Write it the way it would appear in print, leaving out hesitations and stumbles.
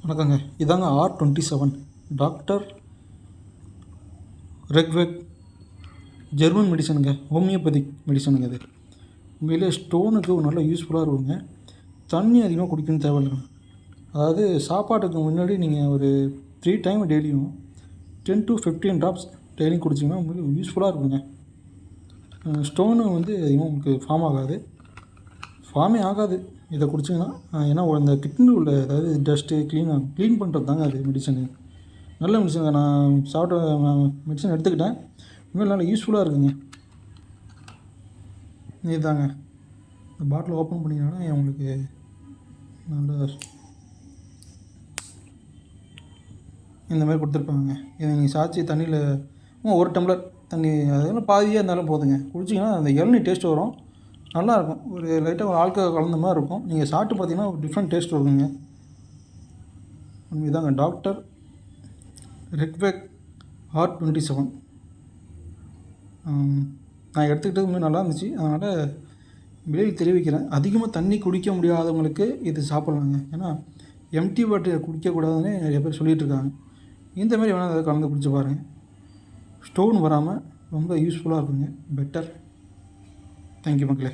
வணக்கங்க. இதாங்க R27 doctor ரெக்வெக் German மெடிசனுங்க. Homeopathic மெடிசனுங்க இது. உண்மையிலே ஸ்டோனுக்கு ஒரு நல்ல யூஸ்ஃபுல்லாக இருக்குங்க. தண்ணி அதிகமாக குடிக்கணும்னு தேவையில்லைங்க. அதாவது சாப்பாட்டுக்கு முன்னாடி நீங்கள் ஒரு 3 டைம் டெய்லியும் 10 to 15 ட்ராப்ஸ் டெய்லியும் குடிச்சிங்கன்னா உங்களுக்கு யூஸ்ஃபுல்லாக இருக்குங்க. ஸ்டோனு அதிகமாக உங்களுக்கு ஃபார்மே ஆகாது இதை குடிச்சிங்கன்னா. ஏன்னா இந்த கிட்னி உள்ள அதாவது டஸ்ட்டு க்ளீன் பண்ணுறது தாங்க அது மெடிசனு. நல்ல மெடிசனுங்க. நான் மெடிசன் எடுத்துக்கிட்டேன். உண்மையிலே நல்லா யூஸ்ஃபுல்லாக இருக்குங்க. இதுதாங்க இந்த பாட்டில் ஓப்பன் பண்ணிங்கன்னா உங்களுக்கு நல்ல இந்த மாதிரி கொடுத்துருப்பாங்க. இதை நீங்கள் சாய்ச்சி தண்ணியில் 1 டம்ளர் தண்ணி அதெல்லாம் பாதியாக இருந்தாலும் போதுங்க. குடிச்சிங்கன்னா அந்த இளநீர் டேஸ்ட் வரும். நல்லாயிருக்கும். ஒரு லைட்டாக ஒரு ஆல்கஹால் கலந்த மாதிரி இருக்கும். நீங்கள் சாப்பிட்டு பார்த்தீங்கன்னா ஒரு டிஃப்ரெண்ட் டேஸ்ட் வருங்க. இதாங்க டாக்டர் ரெக்வெக் R27. நான் எடுத்துக்கிட்டது நல்லா இருந்துச்சு. அதனால் விலையில் தெரிவிக்கிறேன். அதிகமாக தண்ணி குடிக்க முடியாதவங்களுக்கு இது சாப்பிட்லாங்க. ஏன்னா எம்டி வாட்டர் குடிக்கக்கூடாதுன்னு நிறைய பேர் சொல்லிகிட்ருக்காங்க. இந்த மாதிரி வேணால் அதை கலந்து குடிச்சு பாருங்கள். ஸ்டோன் வராமல் ரொம்ப யூஸ்ஃபுல்லாக இருக்குங்க. பெட்டர். தேங்க்யூ மக்களே.